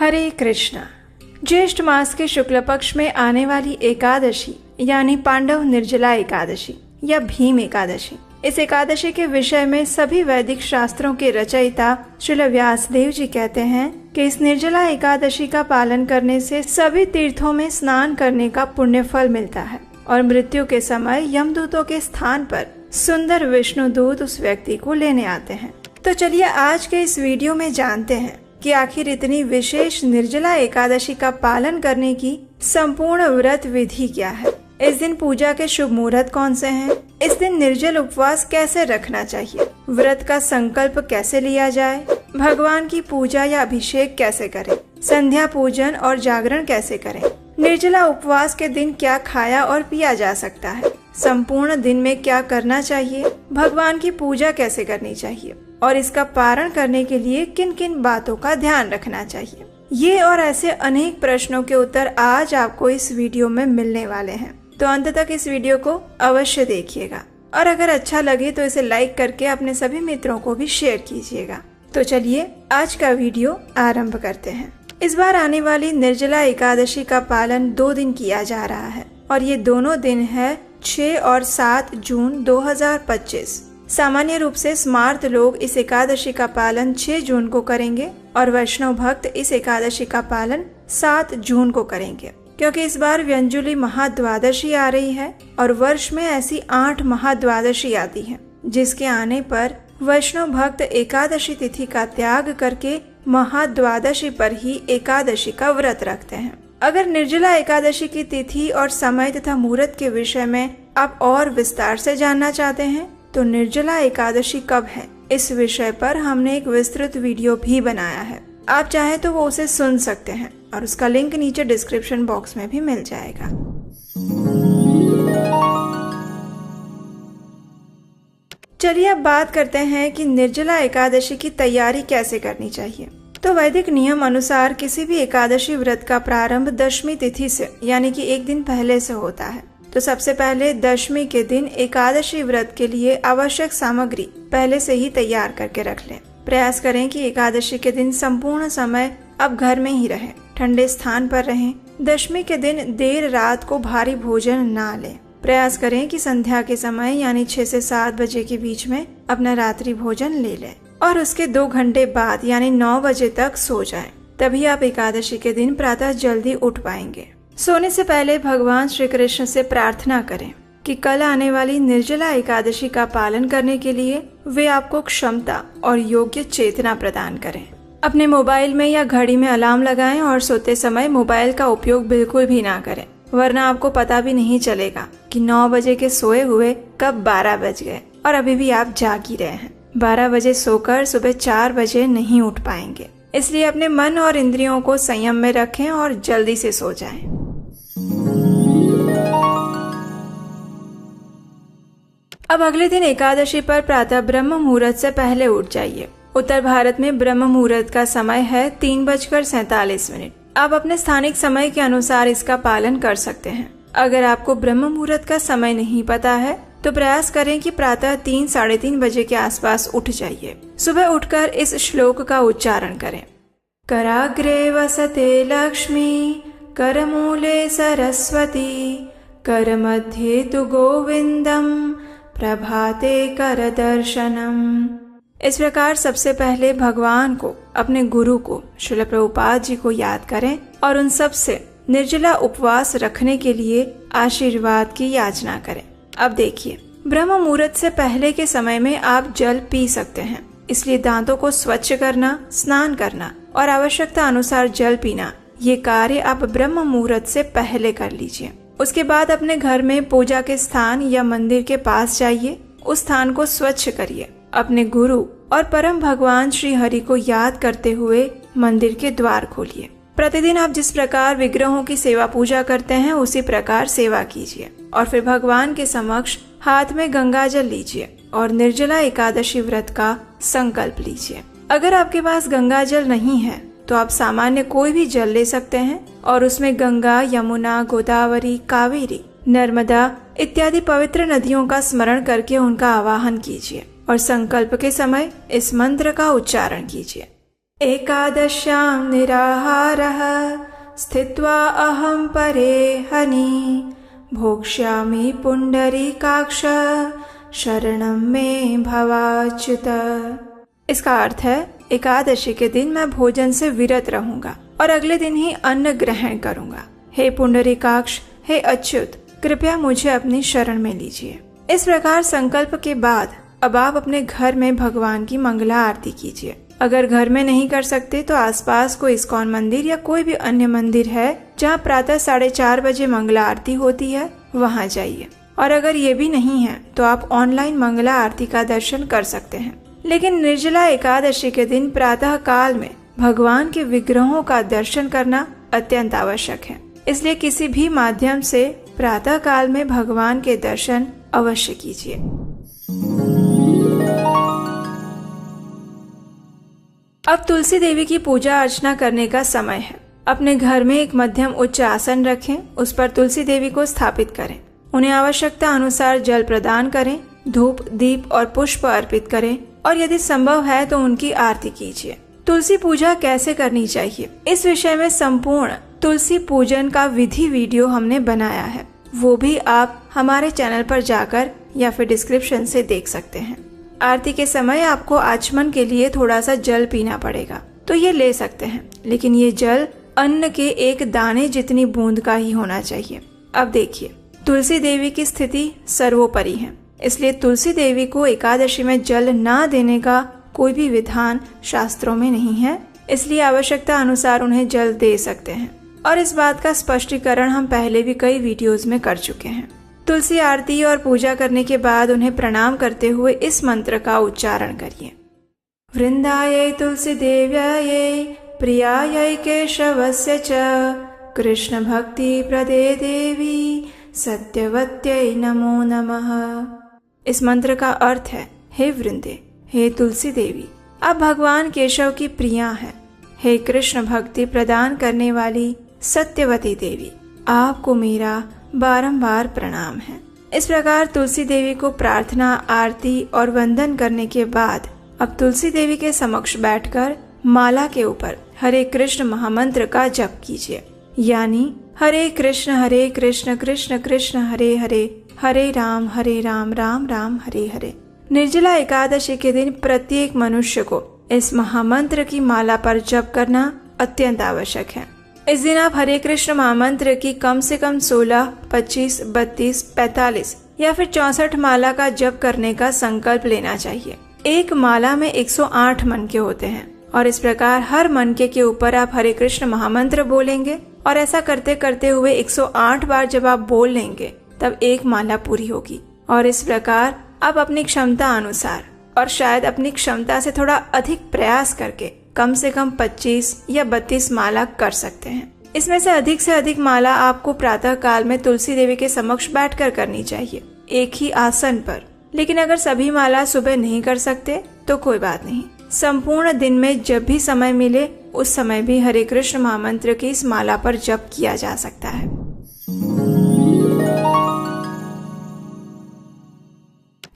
हरे कृष्णा। ज्येष्ठ मास के शुक्ल पक्ष में आने वाली एकादशी यानी पांडव निर्जला एकादशी या भीम एकादशी, इस एकादशी के विषय में सभी वैदिक शास्त्रों के रचयिता श्रील व्यासदेव जी कहते हैं कि इस निर्जला एकादशी का पालन करने से सभी तीर्थों में स्नान करने का पुण्य फल मिलता है और मृत्यु के समय यमदूतों के स्थान पर सुंदर विष्णु दूत उस व्यक्ति को लेने आते हैं। तो चलिए आज के इस वीडियो में जानते हैं कि आखिर इतनी विशेष निर्जला एकादशी का पालन करने की संपूर्ण व्रत विधि क्या है। इस दिन पूजा के शुभ मुहूर्त कौन से हैं? इस दिन निर्जल उपवास कैसे रखना चाहिए? व्रत का संकल्प कैसे लिया जाए? भगवान की पूजा या अभिषेक कैसे करें? संध्या पूजन और जागरण कैसे करें? निर्जला उपवास के दिन क्या खाया और पिया जा सकता है? संपूर्ण दिन में क्या करना चाहिए? भगवान की पूजा कैसे करनी चाहिए और इसका पारण करने के लिए किन किन बातों का ध्यान रखना चाहिए? ये और ऐसे अनेक प्रश्नों के उत्तर आज आपको इस वीडियो में मिलने वाले हैं, तो अंत तक इस वीडियो को अवश्य देखिएगा और अगर अच्छा लगे तो इसे लाइक करके अपने सभी मित्रों को भी शेयर कीजिएगा। तो चलिए आज का वीडियो आरंभ करते हैं। इस बार आने वाली निर्जला एकादशी का पालन 2 दिन किया जा रहा है और ये दोनों दिन है 6 और 7 जून 2025। सामान्य रूप से स्मार्त लोग इस एकादशी का पालन 6 जून को करेंगे और वैष्णव भक्त इस एकादशी का पालन 7 जून को करेंगे, क्योंकि इस बार व्यंजुली महाद्वादशी आ रही है और वर्ष में ऐसी 8 महाद्वादशी आती है, जिसके आने पर वैष्णव भक्त एकादशी तिथि का त्याग करके महाद्वादशी पर ही एकादशी का व्रत रखते हैं। अगर निर्जला एकादशी की तिथि और समय तथा मुहूर्त के विषय में आप और विस्तार से जानना चाहते हैं तो निर्जला एकादशी कब है, इस विषय पर हमने एक विस्तृत वीडियो भी बनाया है। आप चाहे तो वो उसे सुन सकते हैं और उसका लिंक नीचे डिस्क्रिप्शन बॉक्स में भी मिल जाएगा। चलिए अब बात करते हैं कि निर्जला एकादशी की तैयारी कैसे करनी चाहिए। तो वैदिक नियम अनुसार किसी भी एकादशी व्रत का प्रारंभ दशमी तिथि से यानी कि एक दिन पहले से होता है। तो सबसे पहले दशमी के दिन एकादशी व्रत के लिए आवश्यक सामग्री पहले से ही तैयार करके रख लें। प्रयास करें कि एकादशी के दिन संपूर्ण समय आप घर में ही रहें, ठंडे स्थान पर रहें। दशमी के दिन देर रात को भारी भोजन ना लें। प्रयास करें कि संध्या के समय यानी 6 से 7 बजे के बीच में अपना रात्रि भोजन ले लें और उसके 2 घंटे बाद यानी 9 बजे तक सो जाएं। तभी आप एकादशी के दिन प्रातः जल्दी उठ पाएंगे। सोने से पहले भगवान श्री कृष्ण से प्रार्थना करें कि कल आने वाली निर्जला एकादशी का पालन करने के लिए वे आपको क्षमता और योग्य चेतना प्रदान करें। अपने मोबाइल में या घड़ी में अलार्म लगाएं और सोते समय मोबाइल का उपयोग बिल्कुल भी ना करें, वरना आपको पता भी नहीं चलेगा कि 9 बजे के सोए हुए कब 12 बज गए और अभी भी आप जाग ही रहे हैं। 12 बजे सोकर सुबह 4 बजे नहीं उठ पाएंगे। इसलिए अपने मन और इंद्रियों को संयम में रखें और जल्दी से सो जाएं। अब अगले दिन एकादशी पर प्रातः ब्रह्म मुहूर्त से पहले उठ जाइए। उत्तर भारत में ब्रह्म मुहूर्त का समय है 3:47। आप अपने स्थानिक समय के अनुसार इसका पालन कर सकते हैं। अगर आपको ब्रह्म मुहूर्त का समय नहीं पता है तो प्रयास करें कि प्रातः 3 साढ़े 3 बजे के आसपास उठ जाइए। सुबह उठकर इस श्लोक का उच्चारण करें। कराग्रे वसते लक्ष्मी, करमूले सरस्वती, कर मध्ये तु गोविंदम, प्रभाते कर दर्शनम। इस प्रकार सबसे पहले भगवान को, अपने गुरु को, श्रील प्रभुपाद जी को याद करें और उन सब से निर्जला उपवास रखने के लिए आशीर्वाद की याचना करें। अब देखिए, ब्रह्म मुहूर्त से पहले के समय में आप जल पी सकते हैं, इसलिए दांतों को स्वच्छ करना, स्नान करना और आवश्यकता अनुसार जल पीना, ये कार्य आप ब्रह्म मुहूर्त से पहले कर लीजिए। उसके बाद अपने घर में पूजा के स्थान या मंदिर के पास जाइए, उस स्थान को स्वच्छ करिए। अपने गुरु और परम भगवान श्री हरि को याद करते हुए मंदिर के द्वार खोलिए। प्रतिदिन आप जिस प्रकार विग्रहों की सेवा पूजा करते हैं उसी प्रकार सेवा कीजिए और फिर भगवान के समक्ष हाथ में गंगा जल लीजिए और निर्जला एकादशी व्रत का संकल्प लीजिए। अगर आपके पास गंगा जल नहीं है तो आप सामान्य कोई भी जल ले सकते हैं और उसमें गंगा, यमुना, गोदावरी, कावेरी, नर्मदा इत्यादि पवित्र नदियों का स्मरण करके उनका आवाहन कीजिए और संकल्प के समय इस मंत्र का उच्चारण कीजिए। एकादश्यां निराहारः स्थित्वा अहं परेहनि भोक्ष्यामि पुंडरीकाक्ष शरणं मे भवाच्युत। इसका अर्थ है, एकादशी के दिन मैं भोजन से विरत रहूंगा और अगले दिन ही अन्न ग्रहण करूंगा। हे पुंडरीकाक्ष, हे अच्युत, कृपया मुझे अपनी शरण में लीजिए। इस प्रकार संकल्प के बाद अब आप अपने घर में भगवान की मंगला आरती कीजिए। अगर घर में नहीं कर सकते तो आसपास कोई इस्कॉन मंदिर या कोई भी अन्य मंदिर है जहाँ प्रातः 4:30 बजे मंगला आरती होती है, वहाँ जाइए। और अगर ये भी नहीं है तो आप ऑनलाइन मंगला आरती का दर्शन कर सकते हैं। लेकिन निर्जला एकादशी के दिन प्रातः काल में भगवान के विग्रहों का दर्शन करना अत्यंत आवश्यक है। इसलिए किसी भी माध्यम से प्रातः काल में भगवान के दर्शन अवश्य कीजिए। अब तुलसी देवी की पूजा अर्चना करने का समय है। अपने घर में एक मध्यम उच्च आसन रखें, उस पर तुलसी देवी को स्थापित करें। उन्हें आवश्यकता अनुसार जल प्रदान करें, धूप, दीप और पुष्प अर्पित करें और यदि संभव है तो उनकी आरती कीजिए। तुलसी पूजा कैसे करनी चाहिए, इस विषय में संपूर्ण तुलसी पूजन का विधि वीडियो हमने बनाया है। वो भी आप हमारे चैनल पर जाकर या फिर डिस्क्रिप्शन से देख सकते हैं। आरती के समय आपको आचमन के लिए थोड़ा सा जल पीना पड़ेगा, तो ये ले सकते हैं, लेकिन ये जल अन्न के एक दाने जितनी बूंद का ही होना चाहिए। अब देखिए, तुलसी देवी की स्थिति सर्वोपरि है, इसलिए तुलसी देवी को एकादशी में जल ना देने का कोई भी विधान शास्त्रों में नहीं है। इसलिए आवश्यकता अनुसार उन्हें जल दे सकते हैं और इस बात का स्पष्टीकरण हम पहले भी कई वीडियोस में कर चुके हैं। तुलसी आरती और पूजा करने के बाद उन्हें प्रणाम करते हुए इस मंत्र का उच्चारण करिए। वृंदायै तुलसी देव्यायै प्रियायै केशवस्य च कृष्ण भक्ति प्रदे देवी सत्यवत्यै नमो नमः। इस मंत्र का अर्थ है, हे वृंदे, हे तुलसी देवी, आप भगवान केशव की प्रिया हैं। हे कृष्ण भक्ति प्रदान करने वाली सत्यवती देवी, आपको मेरा बारंबार प्रणाम है। इस प्रकार तुलसी देवी को प्रार्थना, आरती और वंदन करने के बाद अब तुलसी देवी के समक्ष बैठकर माला के ऊपर हरे कृष्ण महामंत्र का जप कीजिए, यानी हरे कृष्ण कृष्ण कृष्ण हरे हरे, हरे राम राम राम हरे हरे। निर्जला एकादशी के दिन प्रत्येक मनुष्य को इस महामंत्र की माला पर जप करना अत्यंत आवश्यक है। इस दिन आप हरे कृष्ण महामंत्र की कम से कम 16, 25, 32, 45 या फिर 64 माला का जप करने का संकल्प लेना चाहिए। एक माला में 108 मनके होते हैं और इस प्रकार हर मनके के ऊपर आप हरे कृष्ण महामंत्र बोलेंगे और ऐसा करते करते हुए 108 बार जब आप बोल लेंगे तब एक माला पूरी होगी। और इस प्रकार आप अपनी क्षमता अनुसार और शायद अपनी क्षमता से थोड़ा अधिक प्रयास करके कम से कम 25 या 32 माला कर सकते हैं। इसमें से अधिक माला आपको प्रातः काल में तुलसी देवी के समक्ष बैठकर करनी चाहिए, एक ही आसन पर। लेकिन अगर सभी माला सुबह नहीं कर सकते तो कोई बात नहीं, संपूर्ण दिन में जब भी समय मिले उस समय भी हरे कृष्ण महामंत्र की इस माला पर जप किया जा सकता है।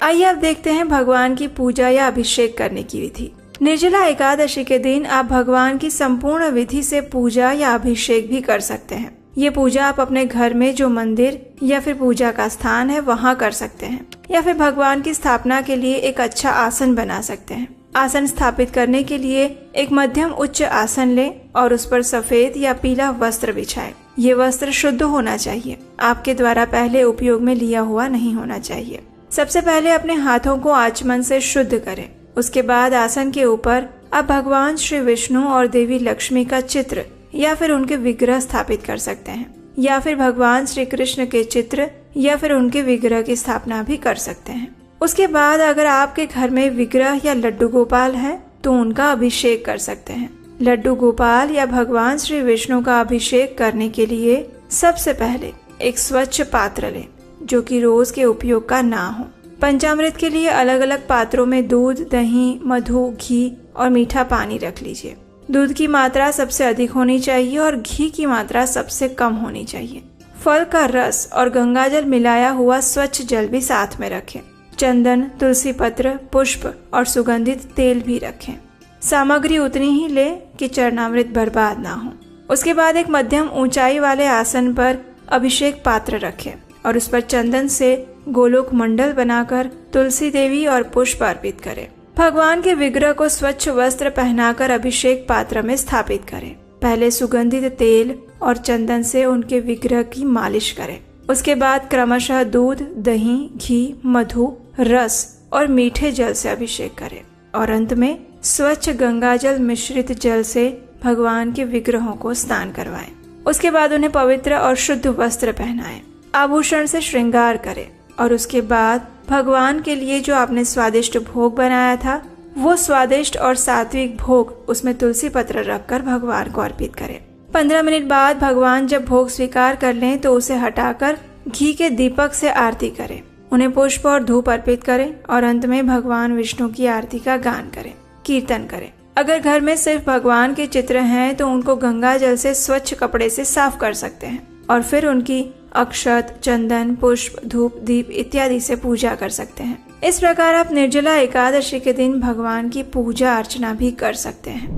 आइए अब देखते हैं भगवान की पूजा या अभिषेक करने की विधि। निर्जला एकादशी के दिन आप भगवान की संपूर्ण विधि से पूजा या अभिषेक भी कर सकते हैं। ये पूजा आप अपने घर में जो मंदिर या फिर पूजा का स्थान है वहाँ कर सकते हैं, या फिर भगवान की स्थापना के लिए एक अच्छा आसन बना सकते हैं। आसन स्थापित करने के लिए एक मध्यम उच्च आसन लें और उस पर सफेद या पीला वस्त्र बिछाएं। ये वस्त्र शुद्ध होना चाहिए, आपके द्वारा पहले उपयोग में लिया हुआ नहीं होना चाहिए। सबसे पहले अपने हाथों को आचमन से शुद्ध करें। उसके बाद आसन के ऊपर आप भगवान श्री विष्णु और देवी लक्ष्मी का चित्र या फिर उनके विग्रह स्थापित कर सकते हैं, या फिर भगवान श्री कृष्ण के चित्र या फिर उनके विग्रह की स्थापना भी कर सकते हैं। उसके बाद अगर आपके घर में विग्रह या लड्डू गोपाल है तो उनका अभिषेक कर सकते हैं। लड्डू गोपाल या भगवान श्री विष्णु का अभिषेक करने के लिए सबसे पहले एक स्वच्छ पात्र लें जो कि रोज के उपयोग का ना हो। पंचामृत के लिए अलग अलग पात्रों में दूध, दही, मधु, घी और मीठा पानी रख लीजिए। दूध की मात्रा सबसे अधिक होनी चाहिए और घी की मात्रा सबसे कम होनी चाहिए। फल का रस और गंगाजल मिलाया हुआ स्वच्छ जल भी साथ में रखें। चंदन, तुलसी पत्र, पुष्प और सुगंधित तेल भी रखें। सामग्री उतनी ही ले कि चरणामृत बर्बाद ना हो। उसके बाद एक मध्यम ऊंचाई वाले आसन पर अभिषेक पात्र रखें और उस पर चंदन से गोलोक मंडल बनाकर तुलसी देवी और पुष्प अर्पित करें। भगवान के विग्रह को स्वच्छ वस्त्र पहनाकर अभिषेक पात्र में स्थापित करें। पहले सुगंधित तेल और चंदन से उनके विग्रह की मालिश करें। उसके बाद क्रमशः दूध, दही, घी, मधु, रस और मीठे जल से अभिषेक करें और अंत में स्वच्छ गंगा जल मिश्रित जल से भगवान के विग्रहों को स्नान करवाएं। उसके बाद उन्हें पवित्र और शुद्ध वस्त्र पहनाएं, आभूषण से श्रृंगार करें और उसके बाद भगवान के लिए जो आपने स्वादिष्ट भोग बनाया था वो स्वादिष्ट और सात्विक भोग उसमें तुलसी पत्र रखकर भगवान को अर्पित करें। 15 मिनट बाद भगवान जब भोग स्वीकार कर लें तो उसे हटाकर घी के दीपक से आरती करें, उन्हें पुष्प और धूप अर्पित करें और अंत में भगवान विष्णु की आरती का गान करें, कीर्तन करें। अगर घर में सिर्फ भगवान के चित्र हैं तो उनको गंगा जल से स्वच्छ कपड़े से साफ कर सकते हैं और फिर उनकी अक्षत, चंदन, पुष्प, धूप, दीप इत्यादि से पूजा कर सकते हैं। इस प्रकार आप निर्जला एकादशी के दिन भगवान की पूजा अर्चना भी कर सकते हैं।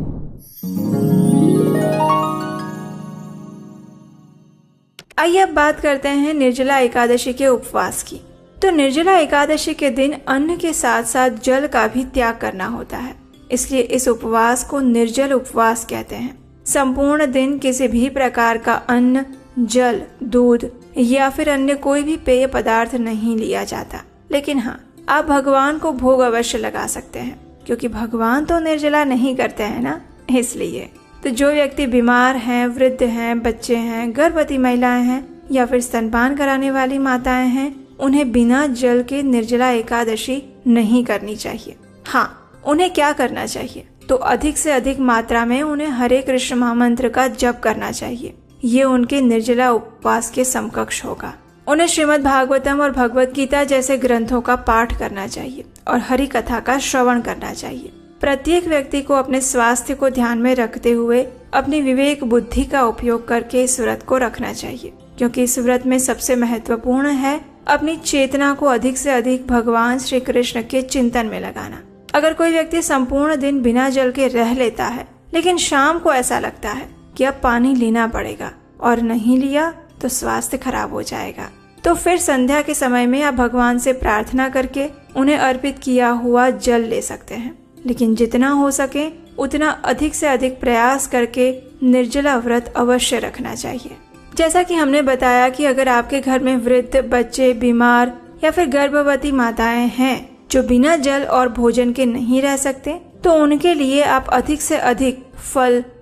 आइए अब बात करते हैं निर्जला एकादशी के उपवास की। तो निर्जला एकादशी के दिन अन्न के साथ साथ जल का भी त्याग करना होता है, इसलिए इस उपवास को निर्जल उपवास कहते हैं। संपूर्ण दिन किसी भी प्रकार का अन्न, जल, दूध या फिर अन्य कोई भी पेय पदार्थ नहीं लिया जाता। लेकिन हाँ, आप भगवान को भोग अवश्य लगा सकते हैं क्योंकि भगवान तो निर्जला नहीं करते हैं ना, इसलिए। तो जो व्यक्ति बीमार हैं, वृद्ध हैं, बच्चे हैं, गर्भवती महिलाएं हैं या फिर स्तनपान कराने वाली माताएं हैं, उन्हें बिना जल के निर्जला एकादशी नहीं करनी चाहिए। हाँ, उन्हें क्या करना चाहिए? तो अधिक से अधिक मात्रा में उन्हें हरे कृष्ण महामंत्र का जप करना चाहिए। ये उनके निर्जला उपवास के समकक्ष होगा। उन्हें श्रीमद् भागवतम और भगवत गीता जैसे ग्रंथों का पाठ करना चाहिए और हरि कथा का श्रवण करना चाहिए। प्रत्येक व्यक्ति को अपने स्वास्थ्य को ध्यान में रखते हुए अपनी विवेक बुद्धि का उपयोग करके इस व्रत को रखना चाहिए, क्योंकि इस व्रत में सबसे महत्वपूर्ण है अपनी चेतना को अधिक से अधिक भगवान श्री कृष्ण के चिंतन में लगाना। अगर कोई व्यक्ति संपूर्ण दिन बिना जल के रह लेता है लेकिन शाम को ऐसा लगता है कि अब पानी लेना पड़ेगा और नहीं लिया तो स्वास्थ्य खराब हो जाएगा, तो फिर संध्या के समय में आप भगवान से प्रार्थना करके उन्हें अर्पित किया हुआ जल ले सकते हैं। लेकिन जितना हो सके उतना अधिक से अधिक प्रयास करके निर्जला व्रत अवश्य रखना चाहिए। जैसा कि हमने बताया कि अगर आपके घर में वृद्ध, बच्चे, बीमार या फिर गर्भवती माताएं हैं जो बिना जल और भोजन के नहीं रह सकते, तो उनके लिए आप अधिक से अधिक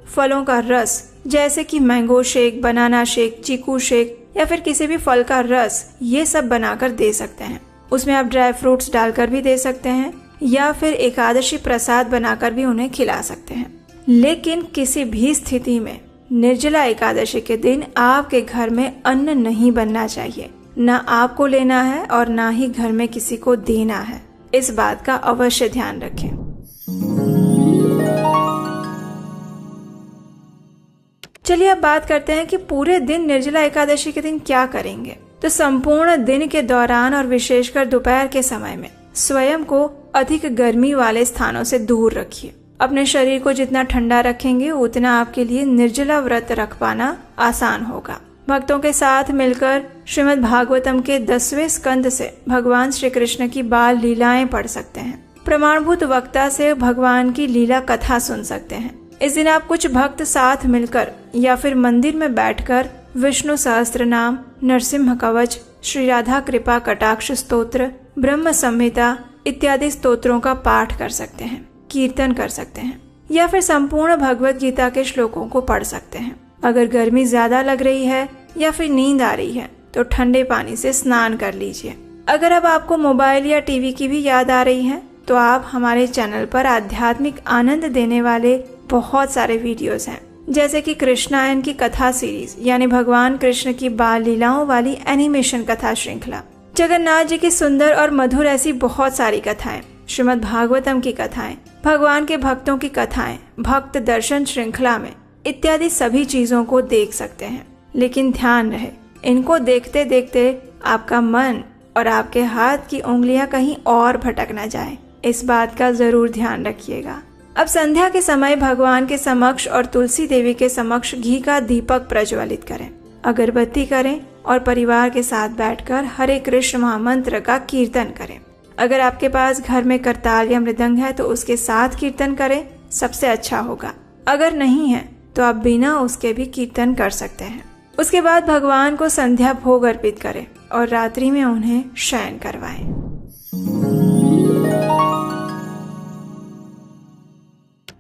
फलों का रस जैसे कि मैंगो शेक, बनाना शेक, चीकू शेक या फिर किसी भी फल का रस, ये सब बनाकर दे सकते हैं। उसमें आप ड्राई फ्रूट्स डालकर भी दे सकते हैं या फिर एकादशी प्रसाद बनाकर भी उन्हें खिला सकते हैं। लेकिन किसी भी स्थिति में निर्जला एकादशी के दिन आपके घर में अन्न नहीं बनना चाहिए। न आपको लेना है और न ही घर में किसी को देना है। इस बात का अवश्य ध्यान रखें। चलिए अब बात करते हैं कि पूरे दिन निर्जला एकादशी के दिन क्या करेंगे। तो संपूर्ण दिन के दौरान और विशेषकर दोपहर के समय में स्वयं को अधिक गर्मी वाले स्थानों से दूर रखिए। अपने शरीर को जितना ठंडा रखेंगे उतना आपके लिए निर्जला व्रत रख पाना आसान होगा। भक्तों के साथ मिलकर श्रीमद् भागवतम के 10वें स्कंद से भगवान श्री कृष्ण की बाल लीलाएं पढ़ सकते हैं। प्रमाणभूत वक्ता से भगवान की लीला कथा सुन सकते हैं। इस दिन आप कुछ भक्त साथ मिलकर या फिर मंदिर में बैठकर विष्णु सहस्त्र नाम, नरसिंह कवच, श्री राधा कृपा कटाक्ष स्तोत्र, ब्रह्म संहिता इत्यादि स्तोत्रों का पाठ कर सकते हैं, कीर्तन कर सकते हैं या फिर संपूर्ण भगवत गीता के श्लोकों को पढ़ सकते हैं। अगर गर्मी ज्यादा लग रही है या फिर नींद आ रही है तो ठंडे पानी से स्नान कर लीजिए। अगर अब आपको मोबाइल या टीवी की भी याद आ रही है तो आप हमारे चैनल पर आध्यात्मिक आनंद देने वाले बहुत सारे वीडियोस हैं, जैसे कि कृष्णायन की कथा सीरीज यानी भगवान कृष्ण की बाल लीलाओं वाली एनिमेशन कथा श्रृंखला, जगन्नाथ जी की सुंदर और मधुर ऐसी बहुत सारी कथाएं, श्रीमद् भागवतम की कथाएं, भगवान के भक्तों की कथाएं, भक्त दर्शन श्रृंखला में इत्यादि सभी चीजों को देख सकते हैं। लेकिन ध्यान रहे, इनको देखते देखते आपका मन और आपके हाथ की उंगलियां कहीं और भटक न जाए, इस बात का जरूर ध्यान रखिएगा। अब संध्या के समय भगवान के समक्ष और तुलसी देवी के समक्ष घी का दीपक प्रज्वलित करें, अगरबत्ती करें और परिवार के साथ बैठकर हरे कृष्ण महामंत्र का कीर्तन करें। अगर आपके पास घर में करताल या मृदंग है तो उसके साथ कीर्तन करें, सबसे अच्छा होगा। अगर नहीं है तो आप बिना उसके भी कीर्तन कर सकते हैं। उसके बाद भगवान को संध्या भोग अर्पित करें और रात्रि में उन्हें शयन करवाएं।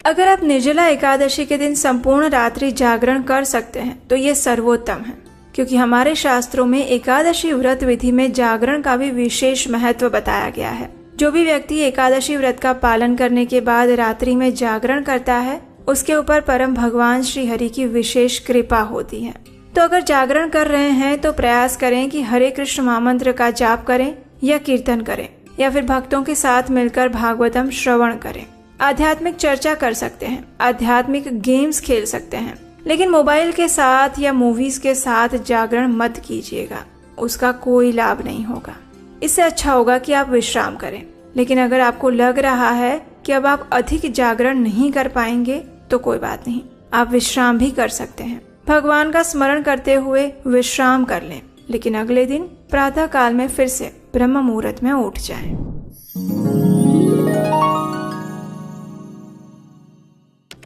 अगर आप निर्जला एकादशी के दिन संपूर्ण रात्रि जागरण कर सकते हैं तो ये सर्वोत्तम है, क्योंकि हमारे शास्त्रों में एकादशी व्रत विधि में जागरण का भी विशेष महत्व बताया गया है। जो भी व्यक्ति एकादशी व्रत का पालन करने के बाद रात्रि में जागरण करता है, उसके ऊपर परम भगवान श्री हरि की विशेष कृपा होती है। तो अगर जागरण कर रहे हैं तो प्रयास करें कि हरे कृष्ण महामंत्र का जाप करें या कीर्तन करें, या फिर भक्तों के साथ मिलकर भागवतम श्रवण करें। आध्यात्मिक चर्चा कर सकते हैं, आध्यात्मिक गेम्स खेल सकते हैं, लेकिन मोबाइल के साथ या मूवीज के साथ जागरण मत कीजिएगा, उसका कोई लाभ नहीं होगा। इससे अच्छा होगा कि आप विश्राम करें। लेकिन अगर आपको लग रहा है कि अब आप अधिक जागरण नहीं कर पाएंगे तो कोई बात नहीं, आप विश्राम भी कर सकते हैं। भगवान का स्मरण करते हुए विश्राम कर लें, लेकिन अगले दिन प्रातः काल में फिर से ब्रह्म मुहूर्त में उठ जाएं।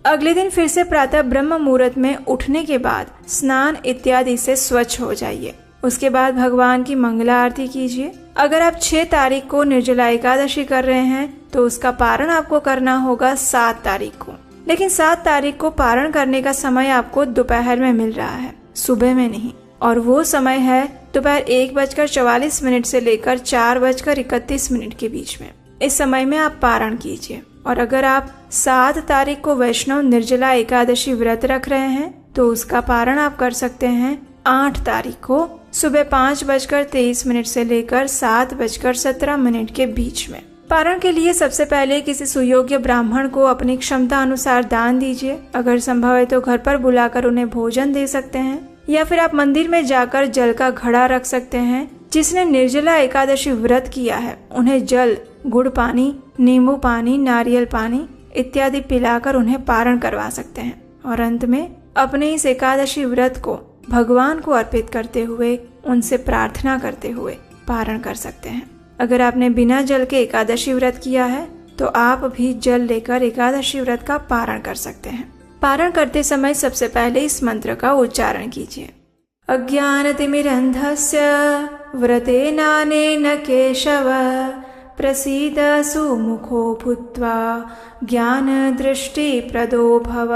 अगले दिन फिर से प्रातः ब्रह्म मुहूर्त में उठने के बाद स्नान इत्यादि से स्वच्छ हो जाइए। उसके बाद भगवान की मंगला आरती कीजिए। अगर आप 6 तारीख को निर्जला एकादशी कर रहे हैं तो उसका पारण आपको करना होगा 7 तारीख को। लेकिन 7 तारीख को पारण करने का समय आपको दोपहर में मिल रहा है, सुबह में नहीं। और वो समय है दोपहर 1:44 से लेकर 4:31 के बीच में। इस समय में आप पारण कीजिए। और अगर आप 7 तारीख को वैष्णव निर्जला एकादशी व्रत रख रहे हैं तो उसका पारण आप कर सकते हैं 8 तारीख को सुबह 5:23 से लेकर 7:17 के बीच में। पारण के लिए सबसे पहले किसी सुयोग्य ब्राह्मण को अपनी क्षमता अनुसार दान दीजिए। अगर संभव है तो घर पर बुलाकर उन्हें भोजन दे सकते हैं, या फिर आप मंदिर में जाकर जल का घड़ा रख सकते हैं। जिसने निर्जला एकादशी व्रत किया है उन्हें जल, गुड़ पानी, नींबू पानी, नारियल पानी इत्यादि पिलाकर उन्हें पारण करवा सकते हैं। और अंत में अपने इस एकादशी व्रत को भगवान को अर्पित करते हुए, उनसे प्रार्थना करते हुए पारण कर सकते हैं। अगर आपने बिना जल के एकादशी व्रत किया है तो आप भी जल लेकर एकादशी व्रत का पारण कर सकते हैं। पारण करते समय सबसे पहले इस मंत्र का उच्चारण कीजिए। अज्ञानतिमिरन्धस्य व्रतेनानेन केशव प्रसीद सुमुखो भूत्वा ज्ञान दृष्टि प्रदो भव।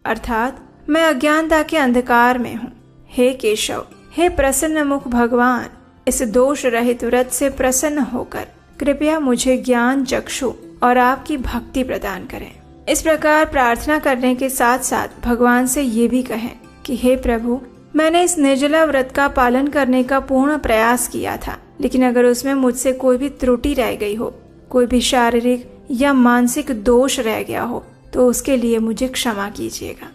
अर्थात मैं अज्ञानता के अंधकार में हूँ, हे केशव, हे प्रसन्न मुख भगवान, इस दोष रहित व्रत से प्रसन्न होकर कृपया मुझे ज्ञान चक्षु और आपकी भक्ति प्रदान करें। इस प्रकार प्रार्थना करने के साथ साथ भगवान से ये भी कहें कि हे प्रभु, मैंने इस निर्जला व्रत का पालन करने का पूर्ण प्रयास किया था, लेकिन अगर उसमें मुझसे कोई भी त्रुटि रह गई हो, कोई भी शारीरिक या मानसिक दोष रह गया हो, तो उसके लिए मुझे क्षमा कीजिएगा।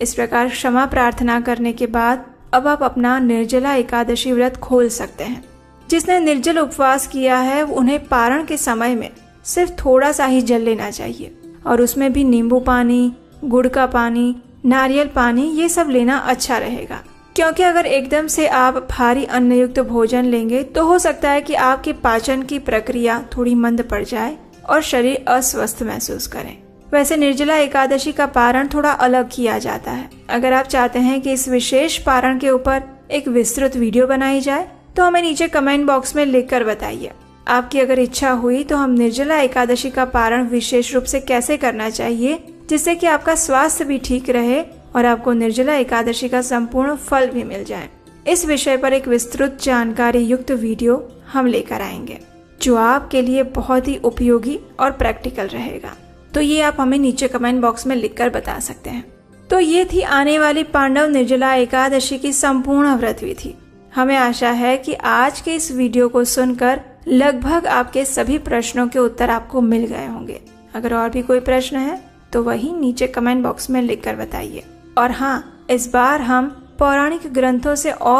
इस प्रकार क्षमा प्रार्थना करने के बाद अब आप अपना निर्जला एकादशी व्रत खोल सकते हैं। जिसने निर्जल उपवास किया है उन्हें पारण के समय में सिर्फ थोड़ा सा ही जल लेना चाहिए, और उसमें भी नींबू पानी, गुड़ का पानी, नारियल पानी ये सब लेना अच्छा रहेगा। क्योंकि अगर एकदम से आप भारी अन्नयुक्त भोजन लेंगे तो हो सकता है कि आपके पाचन की प्रक्रिया थोड़ी मंद पड़ जाए और शरीर अस्वस्थ महसूस करें। वैसे निर्जला एकादशी का पारण थोड़ा अलग किया जाता है। अगर आप चाहते हैं कि इस विशेष पारण के ऊपर एक विस्तृत वीडियो बनाई जाए तो हमें नीचे कमेंट बॉक्स में लिखकर बताइए। आपकी अगर इच्छा हुई तो हम निर्जला एकादशी का पारण विशेष रूप से कैसे करना चाहिए जिससे कि आपका स्वास्थ्य भी ठीक रहे और आपको निर्जला एकादशी का संपूर्ण फल भी मिल जाए, इस विषय पर एक विस्तृत जानकारी युक्त वीडियो हम लेकर आएंगे जो आपके लिए बहुत ही उपयोगी और प्रैक्टिकल रहेगा। तो ये आप हमें नीचे कमेंट बॉक्स में लिखकर बता सकते हैं। तो ये थी आने वाली पांडव निर्जला एकादशी की संपूर्ण व्रत विधि। हमें आशा है कि आज के इस वीडियो को सुनकर लगभग आपके सभी प्रश्नों के उत्तर आपको मिल गए होंगे। अगर और भी कोई प्रश्न है तो वही नीचे कमेंट बॉक्स में लिखकर बताइए। और हाँ, इस बार हम पौराणिक ग्रंथों से और